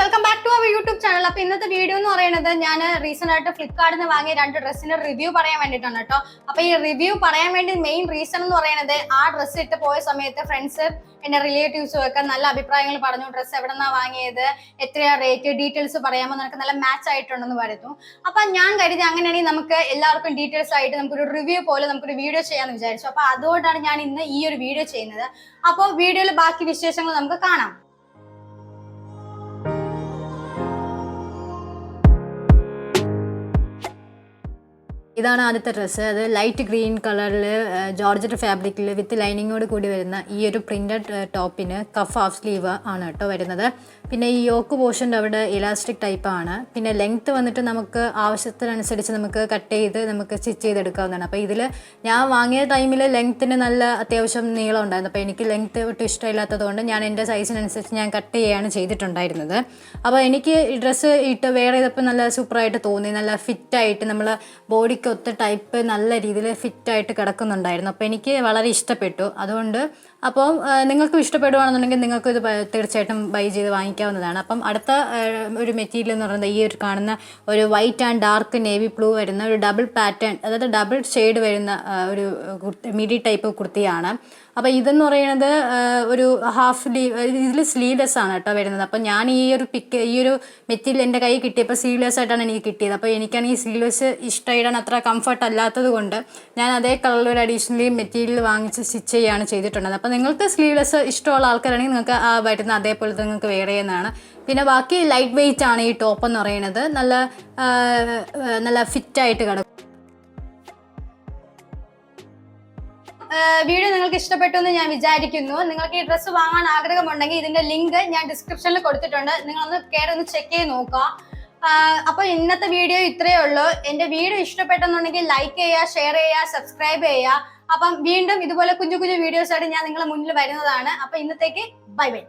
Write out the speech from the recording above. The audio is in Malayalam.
Welcome back to our YouTube channel. അപ്പൊ ഇന്നത്തെ വീഡിയോ എന്ന് പറയുന്നത് ഞാൻ റീസെന്റ് ആയിട്ട് ഫ്ലിപ്കാർട്ടിൽ നിന്ന് വാങ്ങിയ 2 ഡ്രസ്സിന്റെ റിവ്യൂ പറയാൻ വേണ്ടിയിട്ടാണ് കേട്ടോ. അപ്പൊ ഈ റിവ്യൂ പറയാൻ വേണ്ടി മെയിൻ റീസൺ എന്ന് പറയുന്നത് ആ ഡ്രസ്സ് ഇട്ട് പോയ സമയത്ത് ഫ്രണ്ട്സ് എന്റെ റിലേറ്റീവ്സും ഒക്കെ നല്ല അഭിപ്രായങ്ങൾ പറഞ്ഞു. ഡ്രസ്സ് എവിടെ നിന്നാ വാങ്ങിയത്, എത്രയാ റേറ്റ്, ഡീറ്റെയിൽസ് പറയാമോ, നിനക്ക് നല്ല മാച്ച് ആയിട്ടുണ്ടെന്ന് പറഞ്ഞു. അപ്പൊ ഞാൻ കരുതി അങ്ങനെയാണെങ്കിൽ നമുക്ക് എല്ലാവർക്കും ഡീറ്റെയിൽസ് ആയിട്ട് നമുക്കൊരു റിവ്യൂ പോലെ നമുക്കൊരു വീഡിയോ ചെയ്യാമെന്ന് വിചാരിച്ചു. അപ്പൊ അതുകൊണ്ടാണ് ഞാൻ ഇന്ന് ഈ ഒരു വീഡിയോ ചെയ്യുന്നത്. അപ്പോൾ വീഡിയോയിൽ ബാക്കി വിശേഷങ്ങൾ നമുക്ക് കാണാം. ഇതാണ് ആദ്യത്തെ ഡ്രസ്സ്. അത് ലൈറ്റ് ഗ്രീൻ കളറിൽ ജോർജറ്റ് ഫാബ്രിക്കിൽ വിത്ത് ലൈനിങ്ങോട് കൂടി വരുന്ന ഈ ഒരു പ്രിന്റഡ് ടോപ്പിന് കഫ് ഹാഫ് സ്ലീവ് ആണ് കേട്ടോ വരുന്നത്. പിന്നെ ഈ യോക്ക് പോർഷൻ്റെ അവിടെ ഇലാസ്റ്റിക് ടൈപ്പാണ്. പിന്നെ ലെങ്ത്ത് വന്നിട്ട് നമുക്ക് ആവശ്യത്തിനനുസരിച്ച് നമുക്ക് കട്ട് ചെയ്ത് നമുക്ക് സ്റ്റിച്ച് ചെയ്തെടുക്കാവുന്നതാണ്. അപ്പോൾ ഇതിൽ ഞാൻ വാങ്ങിയ ടൈമിൽ ലെങ്ത്തിന് നല്ല അത്യാവശ്യം നീളം ഉണ്ടായിരുന്നു. അപ്പോൾ എനിക്ക് ലെങ്ത്ത് ഒട്ടും ഇഷ്ടമില്ലാത്തത് കൊണ്ട് ഞാൻ എൻ്റെ സൈസിനനുസരിച്ച് ഞാൻ കട്ട് ചെയ്യുകയാണ് ചെയ്തിട്ടുണ്ടായിരുന്നത്. അപ്പോൾ എനിക്ക് ഈ ഡ്രസ്സ് ഇട്ട് വെയർ ചെയ്തപ്പോൾ നല്ല സൂപ്പറായിട്ട് തോന്നി. നല്ല ഫിറ്റായിട്ട് നമ്മൾ ബോഡിക്ക് ഒത്ത ടൈപ്പ് നല്ല രീതിയിൽ ഫിറ്റായിട്ട് കിടക്കുന്നുണ്ടായിരുന്നു. അപ്പോൾ എനിക്ക് വളരെ ഇഷ്ടപ്പെട്ടു. അതുകൊണ്ട് അപ്പോൾ നിങ്ങൾക്കും ഇഷ്ടപ്പെടുകയാണെന്നുണ്ടെങ്കിൽ നിങ്ങൾക്ക് ഇത് തീർച്ചയായിട്ടും ബൈ ചെയ്ത് വാങ്ങിക്കാവുന്നതാണ്. അപ്പം അടുത്ത ഒരു മെറ്റീരിയൽ എന്ന് പറയുന്നത് ഈ ഒരു കാണുന്ന ഒരു white and dark navy blue വരുന്ന ഒരു ഡബിൾ പാറ്റേൺ, അതായത് ഡബിൾ ഷെയ്ഡ് വരുന്ന ഒരു മിഡി ടൈപ്പ് കുർത്തിയാണ്. അപ്പോൾ ഇതെന്ന് പറയുന്നത് ഒരു ഹാഫ് സ്ലീവ്, ഇതിൽ സ്ലീവ്ലെസ് ആണ് കേട്ടോ വരുന്നത്. അപ്പോൾ ഞാൻ ഈ ഒരു മെറ്റീരിയൽ എൻ്റെ കയ്യിൽ കിട്ടിയപ്പോൾ സ്ലീവ്ലെസ് ആയിട്ടാണ് എനിക്ക് കിട്ടിയത്. അപ്പോൾ എനിക്കാണെങ്കിൽ ഈ സ്ലീവ്ലെസ് ഇഷ്ടമായിടാൻ അത്ര കംഫർട്ട് അല്ലാത്തത് കൊണ്ട് ഞാൻ അതേ കളറിൽ ഒരു അഡീഷണലി മെറ്റീരിയൽ വാങ്ങിച്ച് സ്റ്റിച്ച് ചെയ്യുകയാണ് ചെയ്തിട്ടുള്ളത്. അപ്പോൾ നിങ്ങൾക്ക് സ്ലീവ്ലെസ് ഇഷ്ടമുള്ള ആൾക്കാരാണെങ്കിൽ നിങ്ങൾക്ക് ആ വരുന്ന അതേപോലെ നിങ്ങൾക്ക് വെയർ ചെയ്യുന്നതാണ്. പിന്നെ ബാക്കി ലൈറ്റ് വെയിറ്റ് ആണ് ഈ ടോപ്പ് എന്ന് പറയുന്നത്. നല്ല ഫിറ്റായിട്ട് കിടക്കും. വീഡിയോ നിങ്ങൾക്ക് ഇഷ്ടപ്പെട്ടു എന്ന് ഞാൻ വിചാരിക്കുന്നു. നിങ്ങൾക്ക് ഈ ഡ്രസ്സ് വാങ്ങാൻ ആഗ്രഹമുണ്ടെങ്കിൽ ഇതിന്റെ ലിങ്ക് ഞാൻ ഡിസ്ക്രിപ്ഷനിൽ കൊടുത്തിട്ടുണ്ട്. നിങ്ങളൊന്ന് കയറി ചെക്ക് ചെയ്ത് നോക്കുക. അപ്പൊ ഇന്നത്തെ വീഡിയോ ഇത്രയേ ഉള്ളൂ. എന്റെ വീഡിയോ ഇഷ്ടപ്പെട്ടെന്നുണ്ടെങ്കിൽ ലൈക്ക് ചെയ്യുക, ഷെയർ ചെയ്യുക, സബ്സ്ക്രൈബ് ചെയ്യുക. അപ്പം വീണ്ടും ഇതുപോലെ കുഞ്ഞു കുഞ്ഞു വീഡിയോസ് ആയിട്ട് ഞാൻ നിങ്ങളുടെ മുന്നിൽ വരുന്നതാണ്. അപ്പൊ ഇന്നത്തേക്ക് ബൈ ബൈ.